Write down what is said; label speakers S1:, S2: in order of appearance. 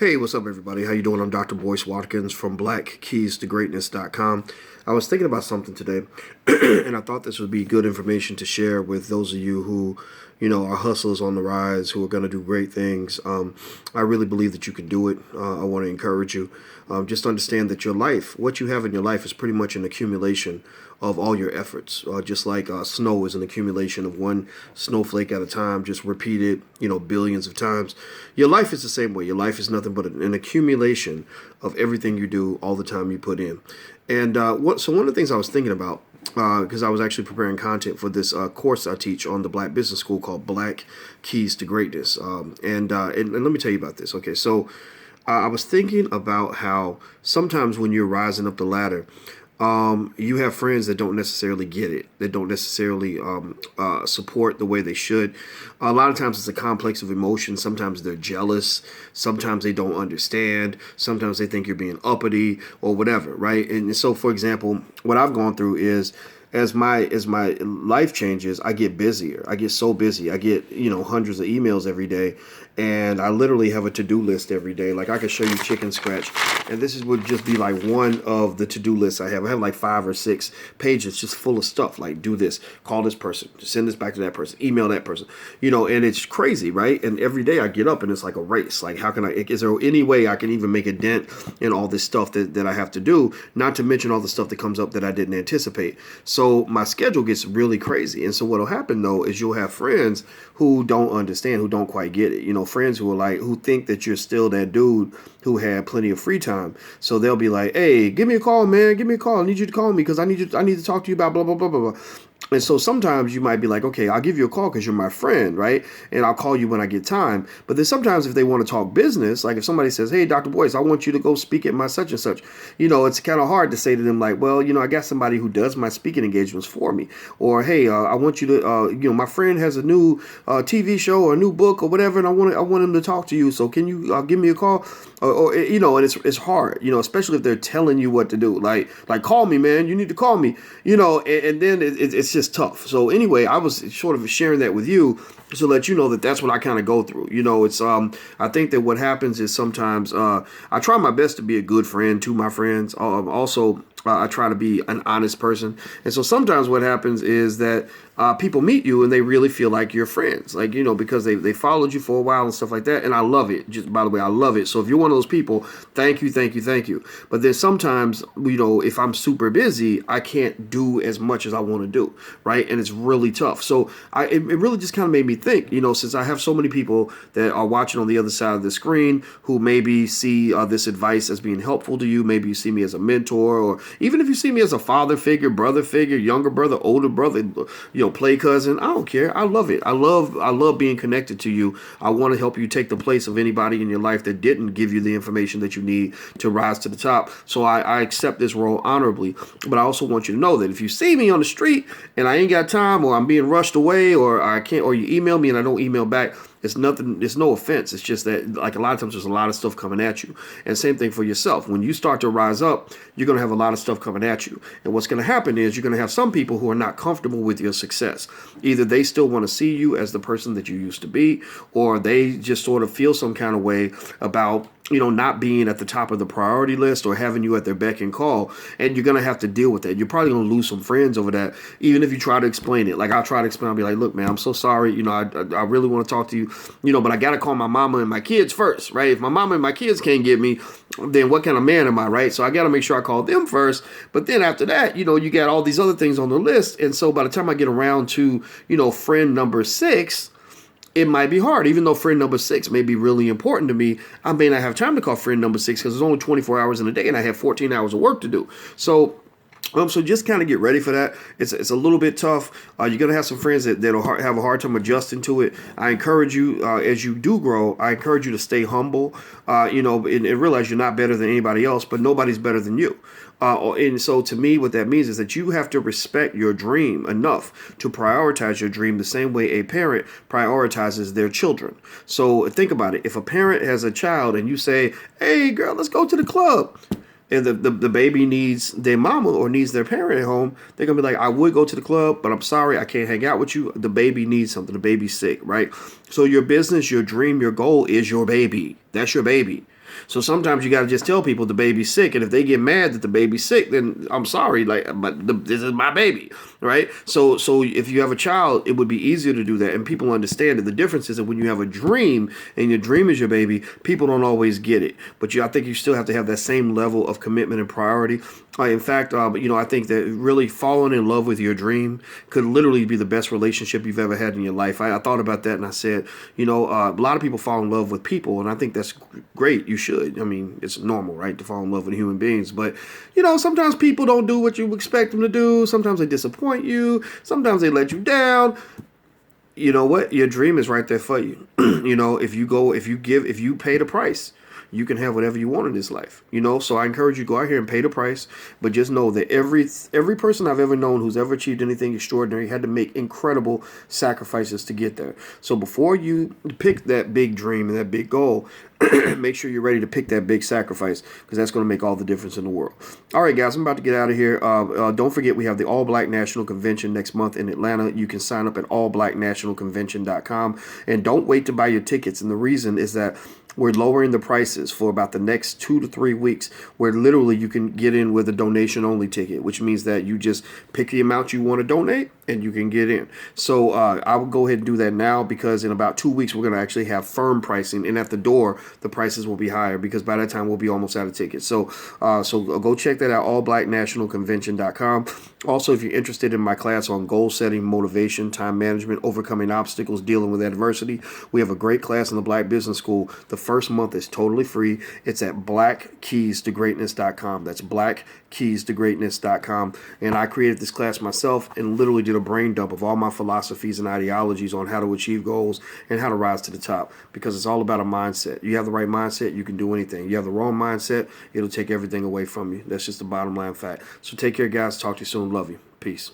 S1: Hey, what's up, everybody? How you doing? I'm Dr. Boyce Watkins from BlackKeysToGreatness.com. I was thinking about something today, and I thought this would be good information to share with those of you who, are hustlers on the rise, who are going to do great things. I really believe that you can do it. I want to encourage you. Just understand that your life, what you have in your life, is pretty much an accumulation of all your efforts. Just like snow is an accumulation of one snowflake at a time, just repeated, billions of times. Your life is the same way. Your life is nothing but an accumulation of everything you do all the time you put in. And so one of the things I was thinking about, because I was actually preparing content for this course I teach on the Black Business School called Black Keys to Greatness. And let me tell you about this. Okay, so I was thinking about how sometimes when you're rising up the ladder, you have friends that don't necessarily get it, that don't necessarily support the way they should. A lot of times it's a complex of emotions. Sometimes they're jealous. Sometimes they don't understand. Sometimes they think you're being uppity or whatever, right? And so, for example, what I've gone through is as my life changes, I get busier. I get so busy. I get, hundreds of emails every day, and I literally have a to-do list every day. Like I could show you chicken scratch, and would just be like one of the to-do lists I have. I have like 5 or 6 pages just full of stuff. Like do this, call this person, send this back to that person, email that person, and it's crazy, right? And every day I get up and it's like a race. Like is there any way I can even make a dent in all this stuff that I have to do? Not to mention all the stuff that comes up that I didn't anticipate. So my schedule gets really crazy. And so what'll happen though is you'll have friends who don't understand, who don't quite get it. Friends who think that you're still that dude who had plenty of free time. So they'll be like, "Hey, give me a call, man. Give me a call. I need you to call me because I need to talk to you about blah blah blah blah blah." And so sometimes you might be like, okay, I'll give you a call because you're my friend, right? And I'll call you when I get time. But then sometimes if they want to talk business, like if somebody says, hey, Dr. Boyce, I want you to go speak at my such and such, it's kind of hard to say to them like, well, I got somebody who does my speaking engagements for me. Or, hey, I want you to, my friend has a new TV show or a new book or whatever, and I want him to talk to you. So can you give me a call? And it's hard, especially if they're telling you what to do. Like call me, man. You need to call me, and then it's just tough. So anyway, I was sort of sharing that with you to let you know that that's what I kind of go through. It's I think that what happens is sometimes I try my best to be a good friend to my friends. Also, I try to be an honest person. And so sometimes what happens is that people meet you and they really feel like you're friends, like, because they followed you for a while and stuff like that. And I love it. Just by the way, I love it. So if you're one of those people, thank you, thank you, thank you. But then sometimes, if I'm super busy, I can't do as much as I want to do. Right. And it's really tough. So it really just kind of made me think, since I have so many people that are watching on the other side of the screen who maybe see this advice as being helpful to you. Maybe you see me as a mentor, or even if you see me as a father figure, brother figure, younger brother, older brother, play cousin, I don't care. I love it. I love being connected to you. I want to help you take the place of anybody in your life that didn't give you the information that you need to rise to the top. So I accept this role honorably. But I also want you to know that if you see me on the street and I ain't got time, or I'm being rushed away, or I can't, or you email me and I don't email back, it's nothing. It's no offense. It's just that, like, a lot of times there's a lot of stuff coming at you. And same thing for yourself. When you start to rise up, you're going to have a lot of stuff coming at you. And what's going to happen is you're going to have some people who are not comfortable with your success. Either they still want to see you as the person that you used to be, or they just sort of feel some kind of way about not being at the top of the priority list or having you at their beck and call. And you're going to have to deal with that. You're probably going to lose some friends over that, even if you try to explain it. Like, I'll try to explain. I'll be like, look, man, I'm so sorry. I really want to talk to you, but I got to call my mama and my kids first, right? If my mama and my kids can't get me, then what kind of man am I, right? So I got to make sure I call them first. But then after that, you got all these other things on the list. And so by the time I get around to, friend number 6, it might be hard. Even though friend number 6 may be really important to me, I may not have time to call friend number 6 because there's only 24 hours in a day and I have 14 hours of work to do. So just kind of get ready for that. It's a little bit tough. You're going to have some friends that'll have a hard time adjusting to it. I encourage you, as you do grow, I encourage you to stay humble, and realize you're not better than anybody else, but nobody's better than you. And so to me, what that means is that you have to respect your dream enough to prioritize your dream the same way a parent prioritizes their children. So think about it. If a parent has a child and you say, hey, girl, let's go to the club, and the baby needs their mama or needs their parent at home, they're going to be like, I would go to the club, but I'm sorry, I can't hang out with you. The baby needs something. The baby's sick, right? So your business, your dream, your goal is your baby. That's your baby. So sometimes you got to just tell people the baby's sick, and if they get mad that the baby's sick, then I'm sorry, like, but this is my baby, right? So if you have a child, it would be easier to do that, and people understand it. The difference is that when you have a dream and your dream is your baby, people don't always get it. But I think you still have to have that same level of commitment and priority. In fact, I think that really falling in love with your dream could literally be the best relationship you've ever had in your life. I thought about that and I said, a lot of people fall in love with people, and I think that's great. You should. I mean, it's normal, right, to fall in love with human beings. But, sometimes people don't do what you expect them to do. Sometimes they disappoint you. Sometimes they let you down. You know what? Your dream is right there for you. If you pay the price, you can have whatever you want in this life. So I encourage you, go out here and pay the price, but just know that every person I've ever known who's ever achieved anything extraordinary had to make incredible sacrifices to get there. So before you pick that big dream and that big goal, make sure you're ready to pick that big sacrifice, because that's going to make all the difference in the world. All right, guys, I'm about to get out of here. Don't forget, we have the All Black National Convention next month in Atlanta. You can sign up at allblacknationalconvention.com, and don't wait to buy your tickets. And the reason is that we're lowering the prices for about the next 2 to 3 weeks, where literally you can get in with a donation only ticket, which means that you just pick the amount you want to donate and you can get in. So I will go ahead and do that now, because in about 2 weeks, we're going to actually have firm pricing. And at the door, the prices will be higher, because by that time we'll be almost out of tickets. So go check that out, allblacknationalconvention.com. Also, if you're interested in my class on goal setting, motivation, time management, overcoming obstacles, dealing with adversity, we have a great class in the Black Business School. The first month is totally free. It's at blackkeystogreatness.com. That's blackkeystogreatness.com. And I created this class myself and literally did a brain dump of all my philosophies and ideologies on how to achieve goals and how to rise to the top, because it's all about a mindset. You have the right mindset, you can do anything. You have the wrong mindset, it'll take everything away from you. That's just the bottom line fact. So take care, guys. Talk to you soon. Love you. Peace.